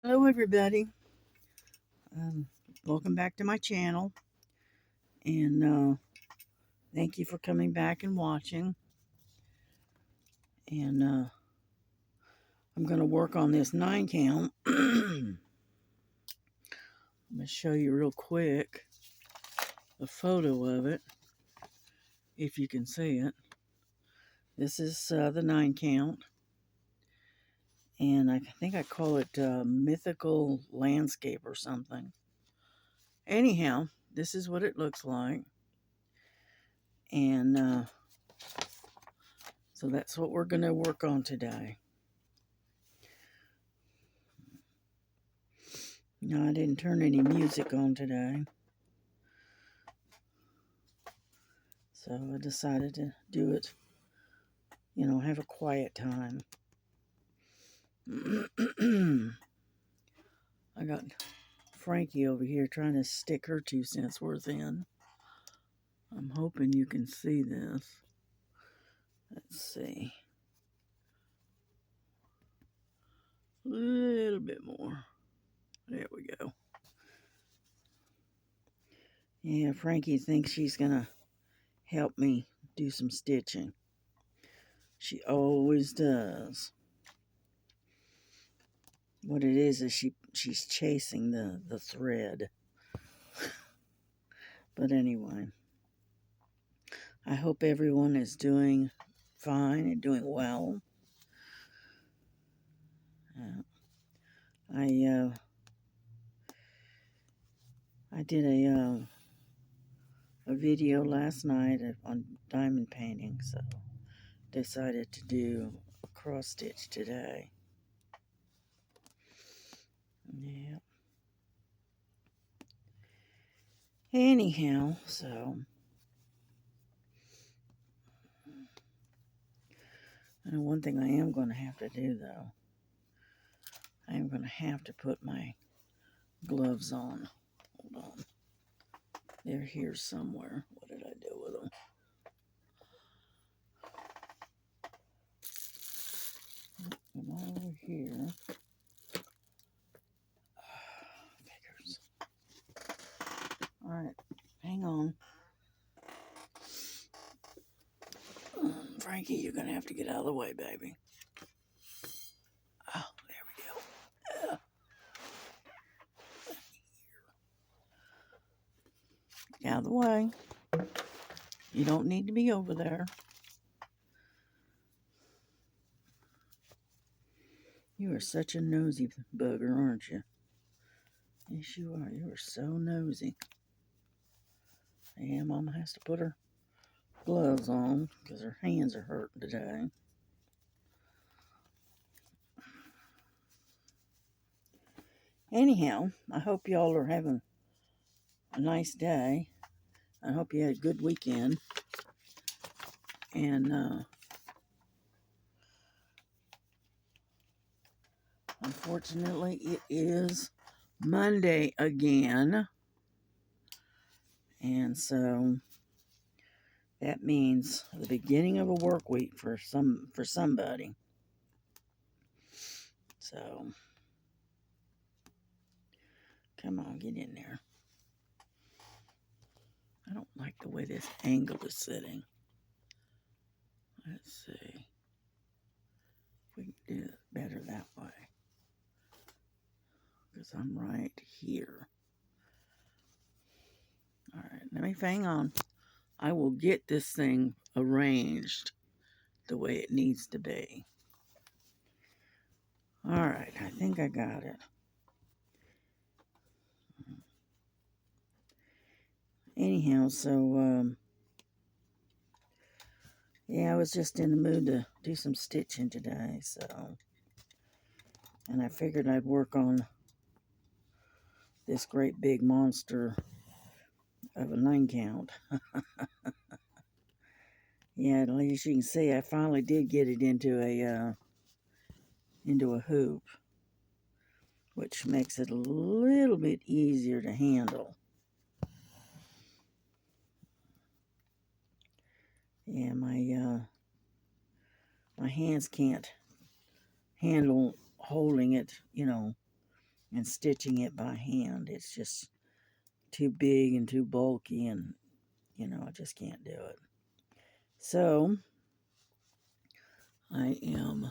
Hello everybody. Um, Welcome back to my channel, and thank you for coming back and watching. And I'm going to work on this 9 count. I'm going to show you real quick a photo of it, if you can see it. This is the 9 count, and I think I call it mythical landscape or something. Anyhow, this is what it looks like, and so that's what we're going to work on today. No, I didn't turn any music on today, so I decided to do it, have a quiet time. I got Frankie over here trying to stick her 2 cents worth in. I'm hoping you can see this. Let's see. A little bit more. There we go. Yeah, Frankie thinks she's going to help me do some stitching. She always does. What it is she's chasing the thread. But anyway, I hope everyone is doing fine and doing well. I did a video last night on diamond painting, so decided to do a cross stitch today. Yeah. Anyhow, so and one thing I am going to have to do though, I am going to have to put my gloves on. Hold on. They're here somewhere. What did I do with them? Come over here. Figures. Alright, hang on. Frankie, you're going to have to get out of the way, baby. Oh, there we go. Out of the way. You don't need to be over there. You are such a nosy bugger, aren't you? Yes, you are. You are so nosy. Yeah, Mama has to put her gloves on because her hands are hurting today. Anyhow, I hope y'all are having a nice day. I hope you had a good weekend. And unfortunately, it is Monday again. And so that means the beginning of a work week for somebody. So come on, get in there. I don't like the way this angle is sitting. Let's see if we can do it better that way. Because I'm right here. Alright, let me hang on. I will get this thing arranged the way it needs to be. Alright, I think I got it. Anyhow, so, yeah, I was just in the mood to do some stitching today, so. And I figured I'd work on this great big monster of a 9 count. Yeah, as you can see, I finally did get it into a hoop, which makes it a little bit easier to handle. Yeah, my hands can't handle holding it, and stitching it by hand. It's just too big and too bulky, and I just can't do it. So I am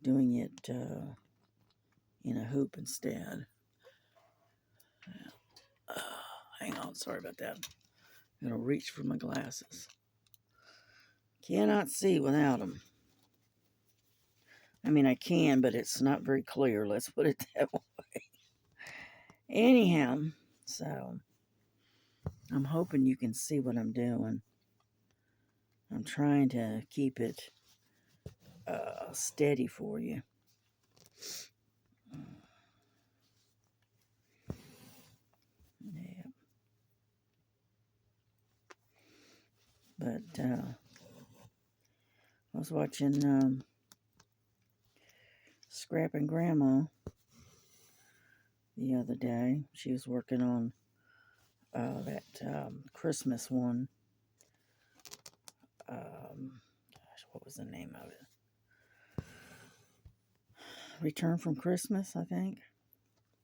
doing it in a hoop instead. Hang on, sorry about that. I'm going to reach for my glasses. Cannot see without them. I mean, I can, but it's not very clear. Let's put it that way. Anyhow, so I'm hoping you can see what I'm doing. I'm trying to keep it steady for you. Yeah. But I was watching Scrapping Grandma the other day. She was working on that Christmas one. Gosh, what was the name of it? Return from Christmas, I think.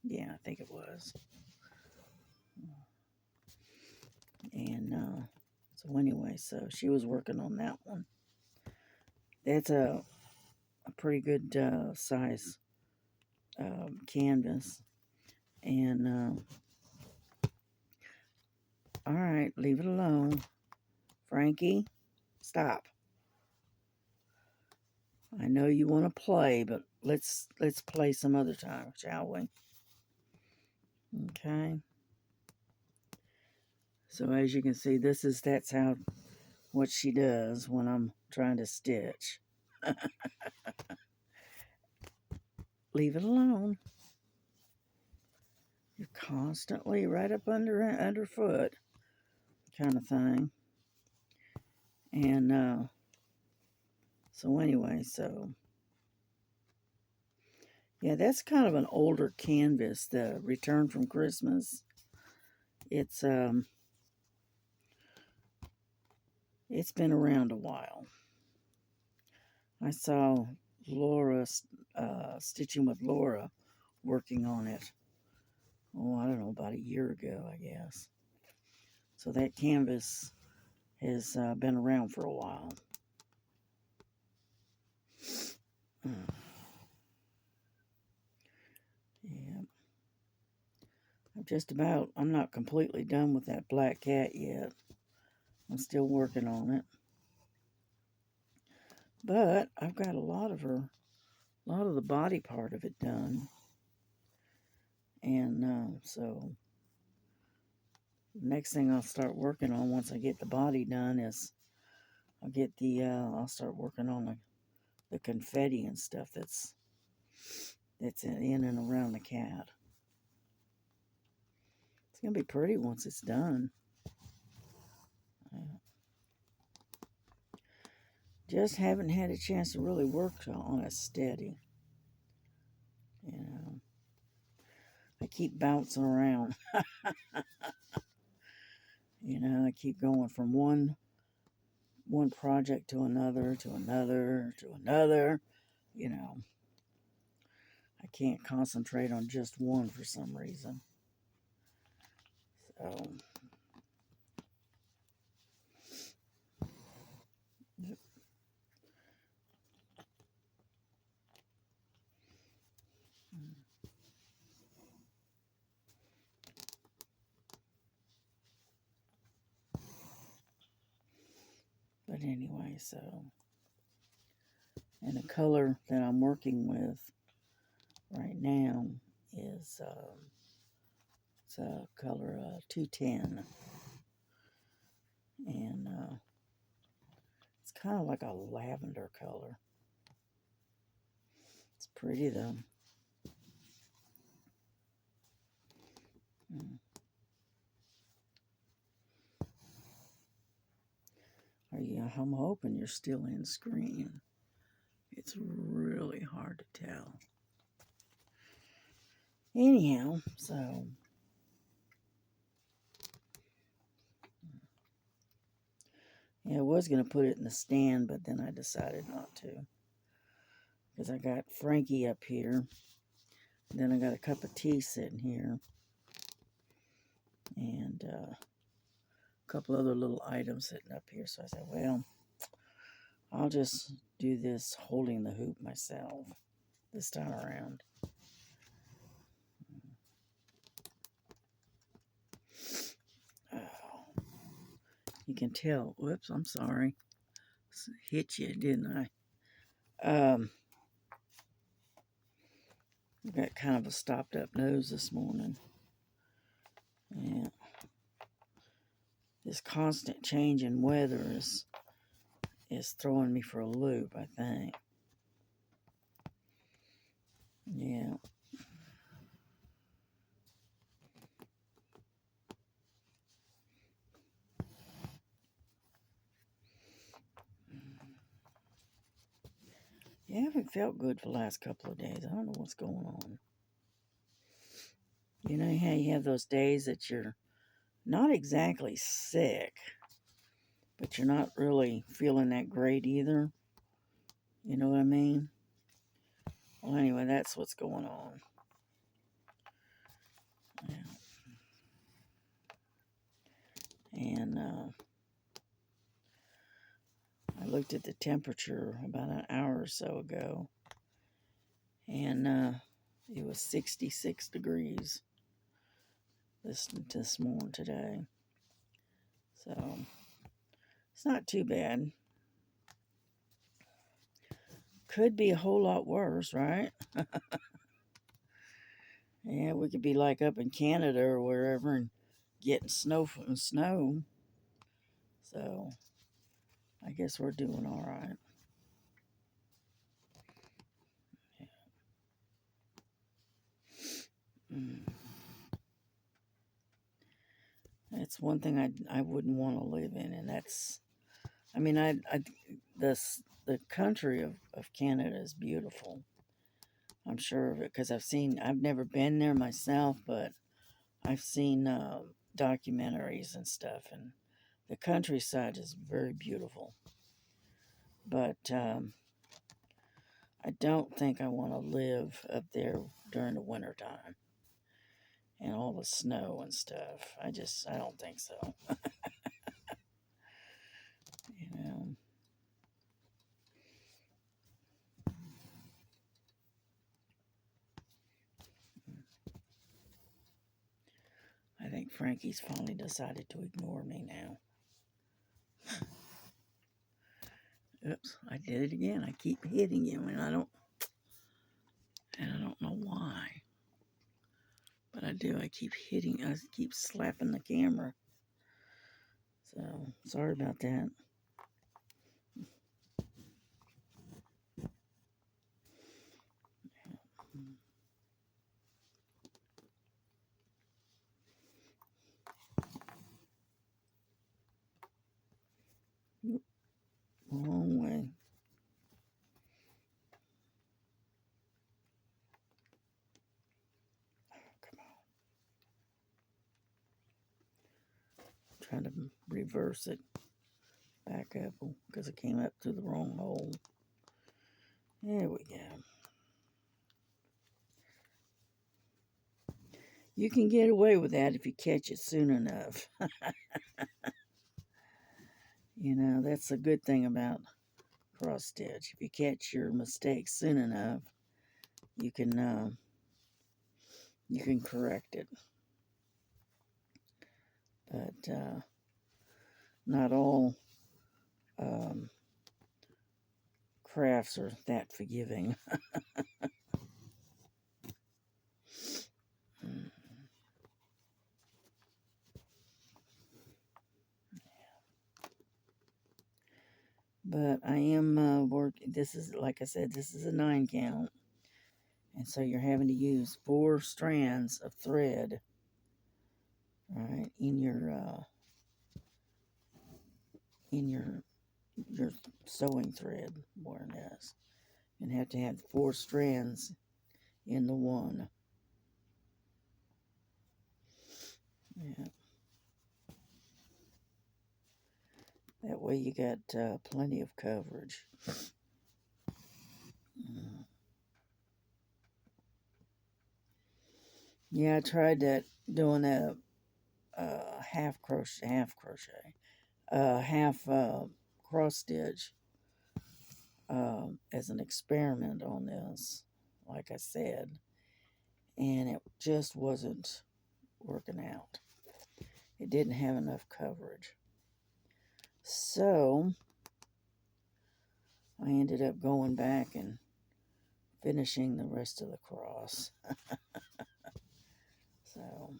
Yeah, I think it was. And so anyway, so she was working on that one. That's a pretty good size canvas. And all right, leave it alone. Frankie, stop. I know you want to play, but let's play some other time, shall we? Okay. So as you can see, that's how what she does when I'm trying to stitch. Leave it alone. You're constantly right up underfoot, kind of thing. And so anyway, so yeah, that's kind of an older canvas, the Return from Christmas. It's been around a while. I saw Laura stitching with Laura working on it. Oh, I don't know, about a year ago, I guess. So that canvas has been around for a while. Yeah. I'm not completely done with that black cat yet. I'm still working on it. But I've got a lot of the body part of it done. And so the next thing I'll start working on once I get the body done is I'll start working on the confetti and stuff that's in and around the cat. It's going to be pretty once it's done. Just haven't had a chance to really work on it steady. I keep bouncing around. I keep going from one project to another, to another, to another. I can't concentrate on just one for some reason. So, yep. But anyway, so, and the color that I'm working with right now is it's a color 210, and it's kind of like a lavender color. It's pretty though. I'm hoping you're still in screen. It's really hard to tell. Anyhow, so yeah, I was going to put it in the stand, but then I decided not to. Because I got Frankie up here. Then I got a cup of tea sitting here. And a couple other little items sitting up here. So I said, well, I'll just do this holding the hoop myself this time around. Oh, you can tell. Whoops, I'm sorry. Hit you, didn't I? Got kind of a stopped up nose this morning. Yeah. This constant change in weather is throwing me for a loop, I think. Yeah. Yeah, I haven't felt good for the last couple of days. I don't know what's going on. You know how you have those days that you're not exactly sick, but you're not really feeling that great either. You know what I mean? Well, anyway, that's what's going on. Yeah. And I looked at the temperature about an hour or so ago, and it was 66 degrees this morning today. So it's not too bad. Could be a whole lot worse, right? Yeah, we could be like up in Canada or wherever and getting snow from snow. So I guess we're doing all right. Yeah. That's one thing I wouldn't want to live in, and that's, I mean, the country of Canada is beautiful. I'm sure of it because I've never been there myself, but I've seen documentaries and stuff, and the countryside is very beautiful. But I don't think I want to live up there during the wintertime and all the snow and stuff. I don't think so. You know. I think Frankie's finally decided to ignore me now. Oops, I did it again. I keep hitting him and I don't know why. But I do. I keep slapping the camera. So, sorry about that. Wrong way. Come on. Trying to reverse it back up because it came up through the wrong hole. There we go. You can get away with that if you catch it soon enough. You know, that's a good thing about cross stitch. If you catch your mistake soon enough, you can correct it. But not all crafts are that forgiving. But I am working. This is, like I said, this is a 9 count. And so you're having to use 4 strands of thread, right, in your sewing thread, more or less. And have to have 4 strands in the one. Yeah. That way you got plenty of coverage. Yeah, I tried that, doing a half cross stitch as an experiment on this, like I said, and it just wasn't working out. It didn't have enough coverage. So I ended up going back and finishing the rest of the cross. So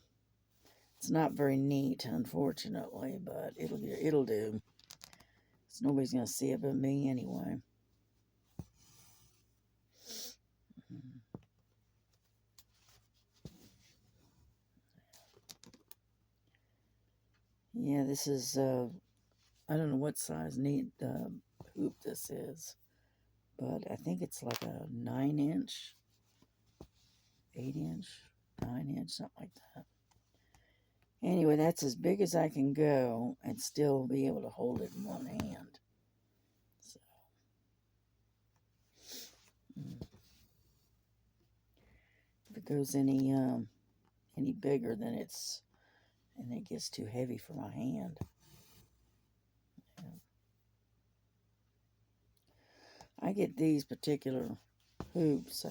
it's not very neat, unfortunately, but it'll do. So nobody's gonna see it but me anyway. Yeah, this is I don't know what size neat hoop this is, but I think it's like a 9-inch, 8-inch, 9-inch, something like that. Anyway, that's as big as I can go and still be able to hold it in one hand. So, if it goes any bigger, then it gets too heavy for my hand. I get these particular hoops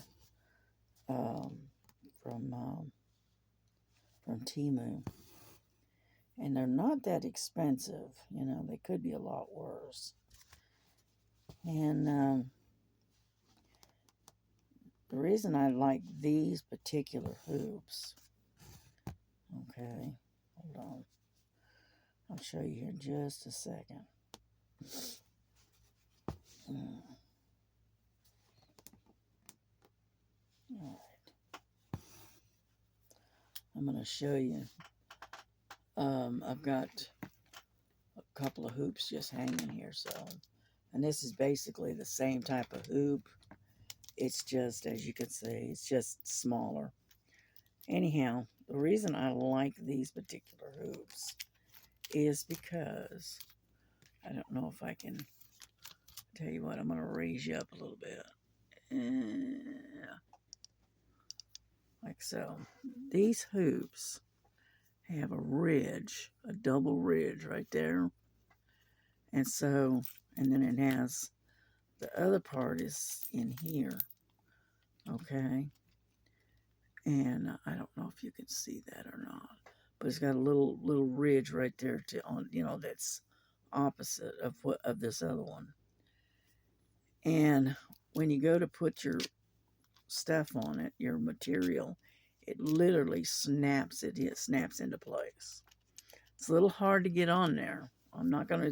um, from Temu, and they're not that expensive. You know, they could be a lot worse. And the reason I like these particular hoops, okay, hold on, I'll show you here in just a second. All right, I'm going to show you. I've got a couple of hoops just hanging here, so, and this is basically the same type of hoop. It's just, as you can see, it's just smaller. Anyhow, the reason I like these particular hoops is because, I don't know if I can tell you what, I'm going to raise you up a little bit. Like so. These hoops have a ridge, a double ridge right there. And so, and then it has, the other part is in here. Okay. And I don't know if you can see that or not, but it's got a little ridge right there that's opposite of this other one. And when you go to put your stuff on it, your material, it literally snaps into place. It's a little hard to get on there. I'm not gonna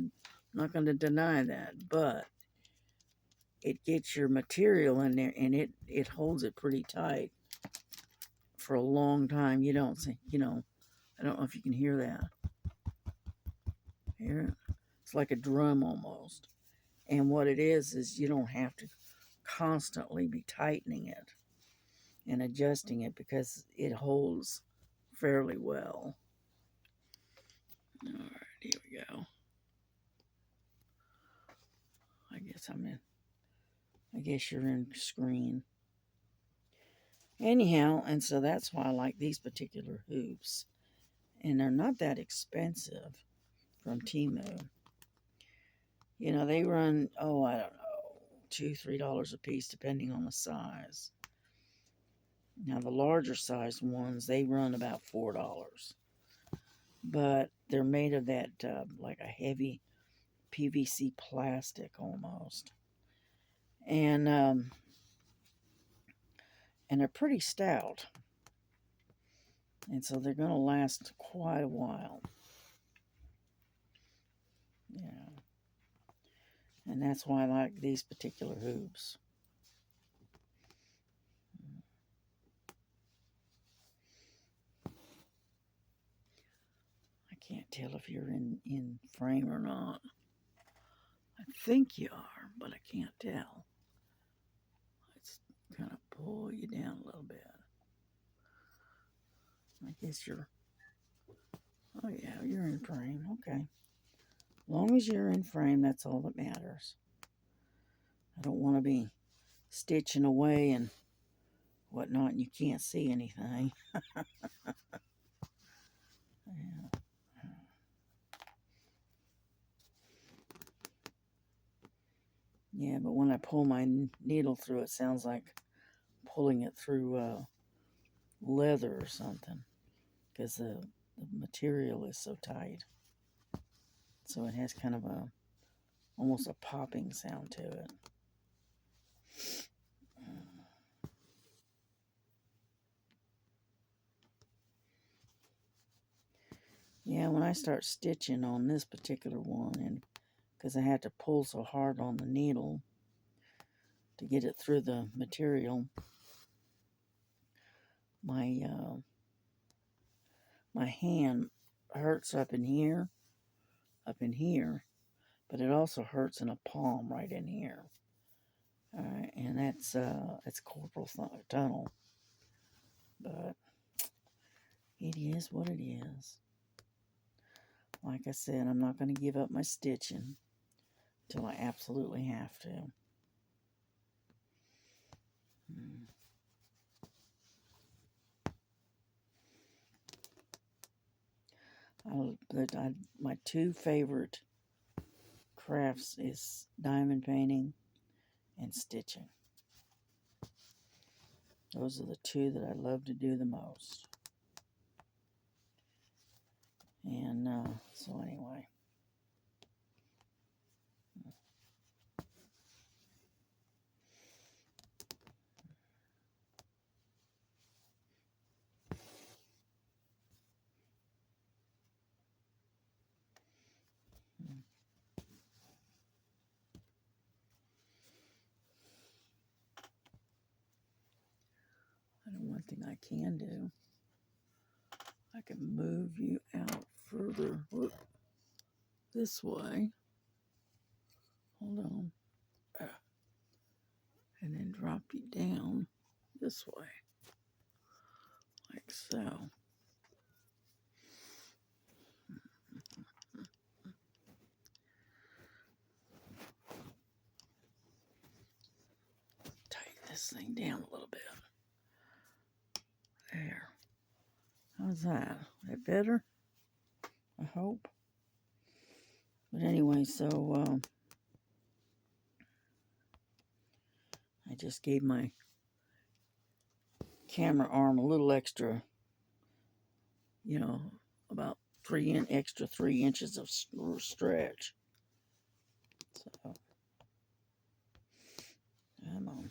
deny that, but it gets your material in there, and it holds it pretty tight for a long time. You don't see, I don't know if you can hear that. Hear it? It's like a drum almost. And what it is you don't have to constantly be tightening it and adjusting it because it holds fairly well. All right, here we go. I guess you're in screen. Anyhow, and so that's why I like these particular hoops. And they're not that expensive from Temu. You know, they run, I don't know, $2, $3 a piece, depending on the size. Now, the larger size ones, they run about $4. But they're made of that, like a heavy PVC plastic almost. And they're pretty stout. And so they're going to last quite a while. Yeah. And that's why I like these particular hoops. I can't tell if you're in frame or not. I think you are, but I can't tell. Let's kind of pull you down a little bit. I guess oh yeah, you're in frame. Okay. As long as you're in frame, that's all that matters. I don't want to be stitching away and whatnot, and you can't see anything. Yeah. Yeah, but when I pull my needle through, it sounds like pulling it through leather or something, because the material is so tight. So it has kind of almost a popping sound to it. Yeah, when I start stitching on this particular one, and because I had to pull so hard on the needle to get it through the material, my hand hurts up in here, but it also hurts in a palm right in here. All right, and that's carpal tunnel, but it is what it is. Like I said, I'm not going to give up my stitching till I absolutely have to. My two favorite crafts is diamond painting and stitching. Those are the two that I love to do the most. And so anyway. One thing I can do, I can move you out further this way. Hold on. And then drop you down this way, like so. Tighten this thing down a little bit. There. How's that? Is that better? I hope. But anyway, so I just gave my camera arm a little extra, about 3 inches of stretch. So, come on.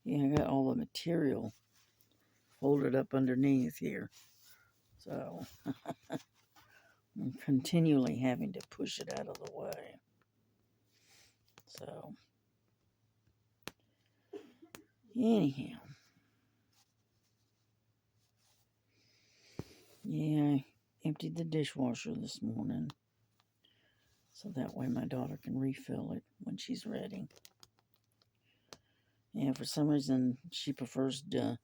Yeah, I got all the material folded up underneath here. So, I'm continually having to push it out of the way. So, anyhow. Yeah, I emptied the dishwasher this morning. So that way my daughter can refill it when she's ready. Yeah, for some reason she prefers to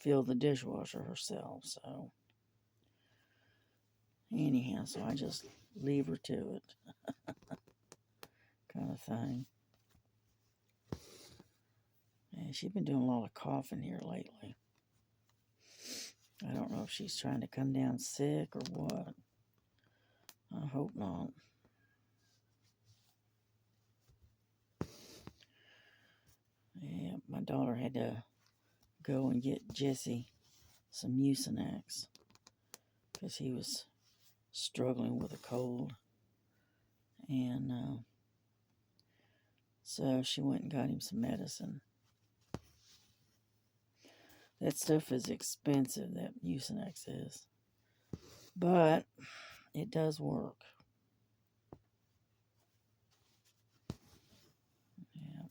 fill the dishwasher herself. So, anyhow, so I just leave her to it. Kind of thing. Yeah, she's been doing a lot of coughing here lately. I don't know if she's trying to come down sick or what. I hope not. Yeah, my daughter had to go and get Jesse some Mucinex because he was struggling with a cold. And so she went and got him some medicine. That stuff is expensive, that Mucinex is. But it does work. Yeah.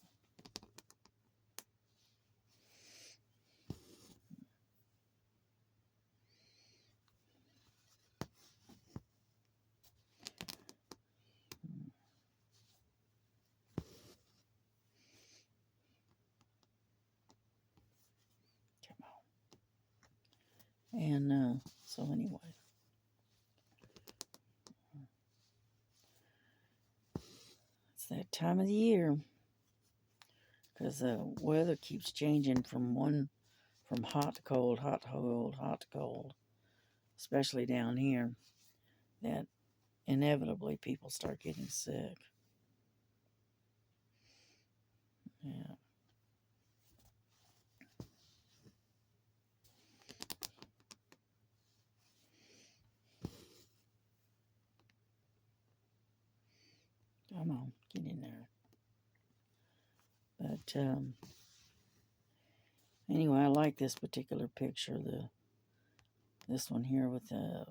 Come on. And so anyway. It's that time of the year because the weather keeps changing from hot to cold, hot to cold, hot to cold, especially down here, that inevitably people start getting sick. Yeah. Come on, get in there. But anyway, I like this particular picture. This one here with the,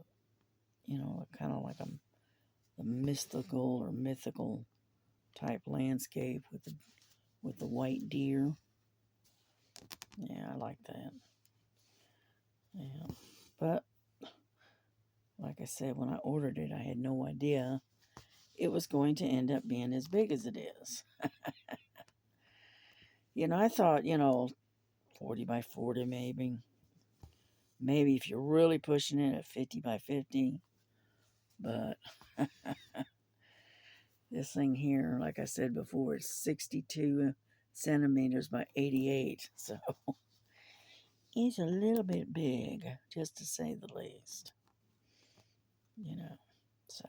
kind of like the mystical or mythical type landscape with the white deer. Yeah, I like that. Yeah, but like I said, when I ordered it, I had no idea it was going to end up being as big as it is. I thought, 40 by 40 maybe. Maybe if you're really pushing it at 50 by 50. But this thing here, like I said before, is 62 centimeters by 88. So it's a little bit big, just to say the least. So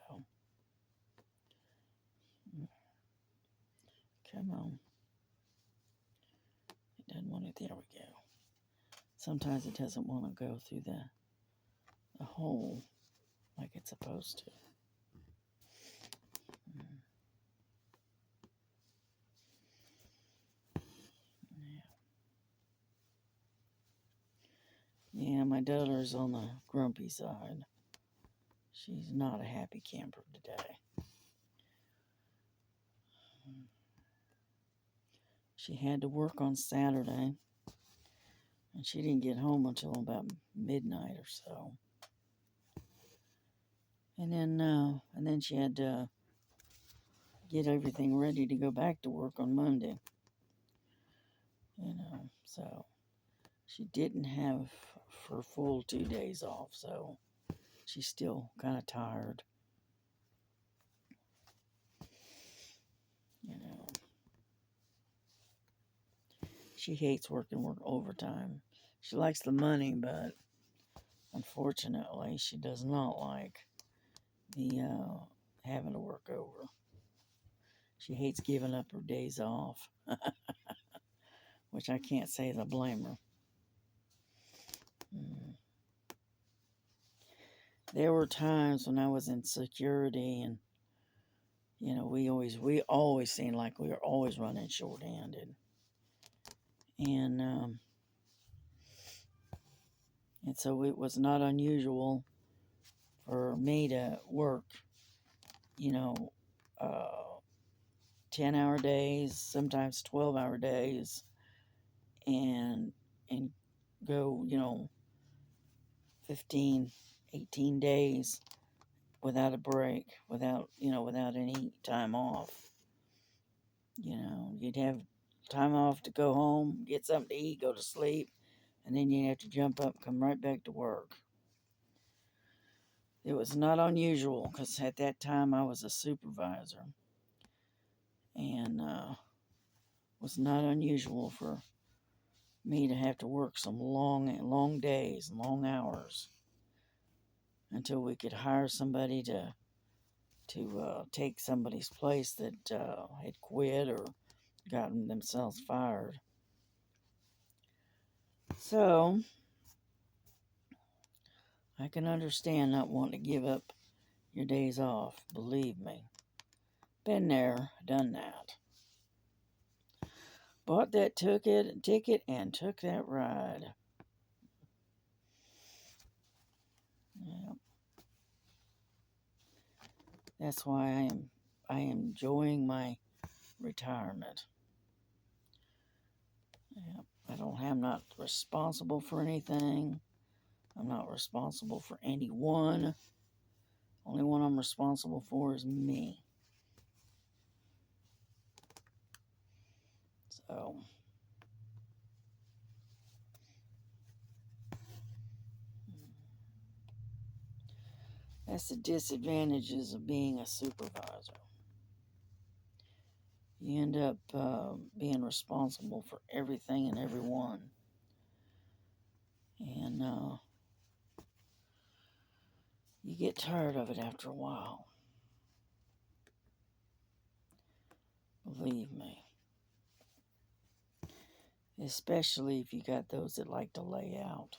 come on. It doesn't want it. There we go. Sometimes it doesn't want to go through the hole like it's supposed to. Yeah, my daughter's on the grumpy side. She's not a happy camper today. She had to work on Saturday, and she didn't get home until about midnight or so. And then she had to get everything ready to go back to work on Monday. So she didn't have her full 2 days off, so she's still kind of tired. She hates working overtime. She likes the money, but unfortunately, she does not like the having to work over. She hates giving up her days off, which I can't say is a blame her. There were times when I was in security, and we always seemed like we were always running short-handed, and so it was not unusual for me to work, 10-hour days, sometimes 12-hour days, and go, 15, 18 days without a break, without any time off. You'd have time off to go home, get something to eat, go to sleep, and then you'd have to jump up and come right back to work. It was not unusual because at that time I was a supervisor, and was not unusual for me to have to work some long days, long hours, until we could hire somebody to take somebody's place that had quit or gotten themselves fired. So I can understand not wanting to give up your days off. Believe me, been there, done that. Bought that ticket and took that ride. Yeah. That's why I am enjoying my retirement. Yeah. I'm not responsible for anything. I'm not responsible for anyone. Only one I'm responsible for is me. So that's the disadvantages of being a supervisor. you end up being responsible for everything and everyone. And you get tired of it after a while. Believe me. Especially if you got those that like to lay out.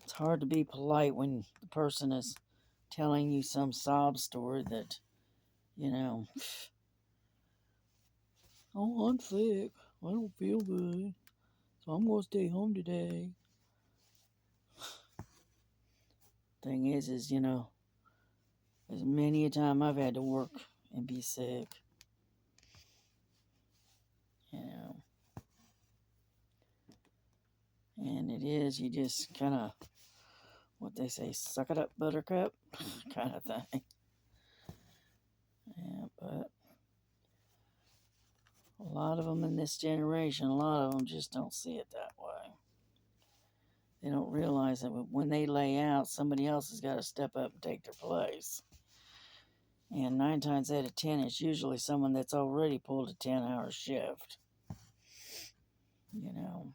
It's hard to be polite when the person is telling you some sob story that, you know, oh, I'm sick. I don't feel good. So I'm going to stay home today. Thing is, as many a time I've had to work and be sick, you know. And it is, you just kind of, what they say, suck it up, buttercup, kind of thing. Yeah, but a lot of them in this generation, a lot of them just don't see it that way. They don't realize that when they lay out, somebody else has got to step up and take their place. And 9 times out of 10, it's usually someone that's already pulled a 10-hour shift.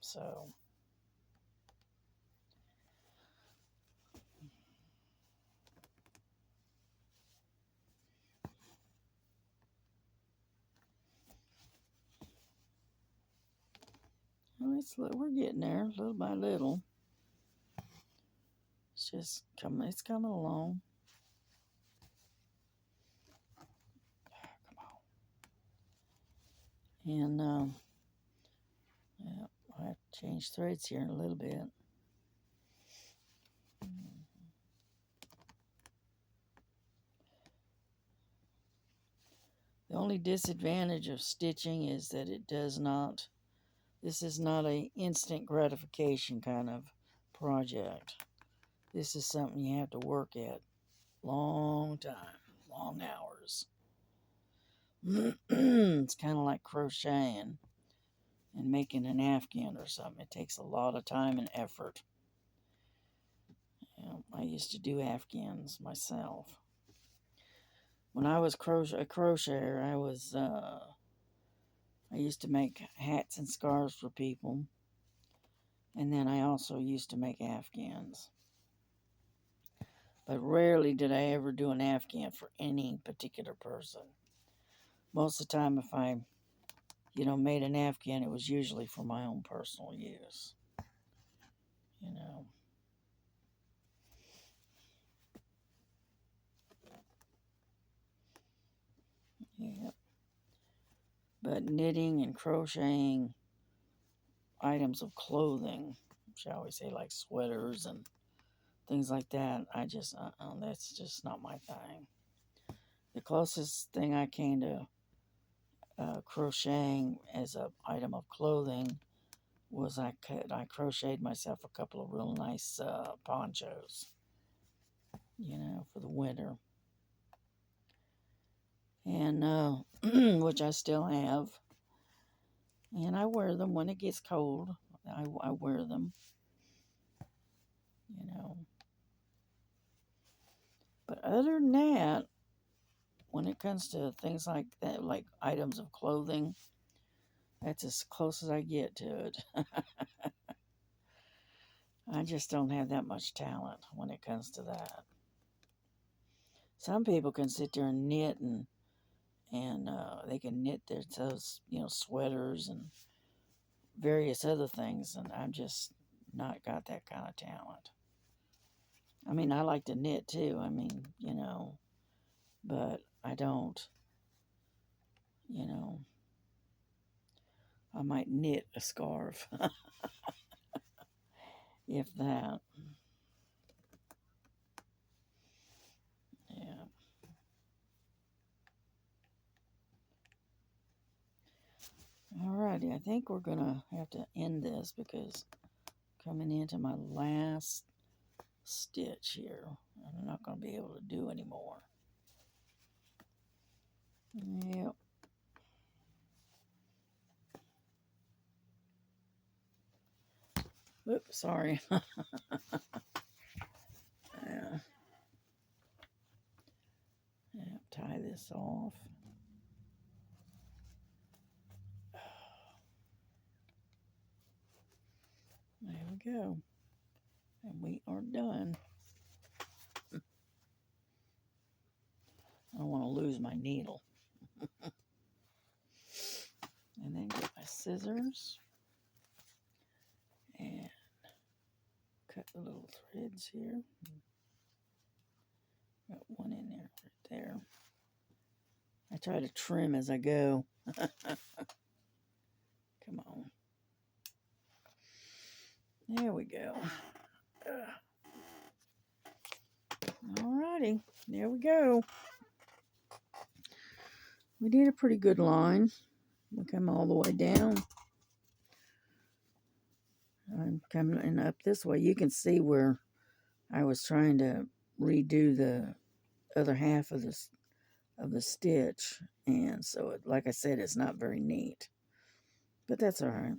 So. Well, we're getting there little by little. It's just coming. It's coming along. Come on. And yeah, I have to change threads here in a little bit. The only disadvantage of stitching is that it does not. This is not a instant gratification kind of project. This is something you have to work at long time, long hours. It's kind of like crocheting and making an Afghan or something. It takes a lot of time and effort. I used to do Afghans myself. When I was a crocheter, I used to make hats and scarves for people, and then I also used to make Afghans. But rarely did I ever do an Afghan for any particular person. Most of the time, if I, made an Afghan, it was usually for my own personal use. Yeah. But knitting and crocheting items of clothing, shall we say, like sweaters and things like that, that's just not my thing. The closest thing I came to crocheting as an item of clothing was I crocheted myself a couple of real nice ponchos, for the winter, and which I still have, and I wear them when it gets cold. I wear them, you know. But other than that, when it comes to things like that, like items of clothing, that's as close as I get to it. I just don't have that much talent when it comes to that. Some people can sit there and knit and they can knit those sweaters and various other things, and I've just not got that kind of talent. I mean, I like to knit too. I mean, but I don't. I might knit a scarf, if that. Yeah. Alrighty, I think we're gonna have to end this because coming into my last stitch here, I'm not gonna be able to do anymore. Yep. Oops, sorry. Yeah. Yeah, tie this off. go. And we are done. I don't want to lose my needle. And then get my scissors and cut the little threads here. Got one in there, right there. I try to trim as I go. Come on. There we go. Alrighty, there we go. We did a pretty good line. We come all the way down. I'm coming up this way. You can see where I was trying to redo the other half of the stitch, and so like I said, it's not very neat, but that's all right.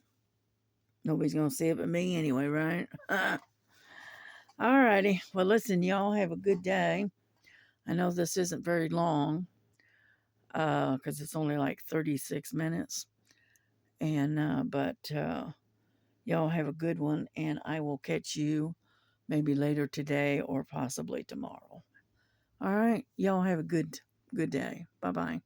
Nobody's gonna see it but me anyway, right? Alrighty, well listen, y'all have a good day. I know this isn't very long because it's only like 36 minutes, and but y'all have a good one, and I will catch you maybe later today or possibly tomorrow. All right, y'all have a good day. Bye bye.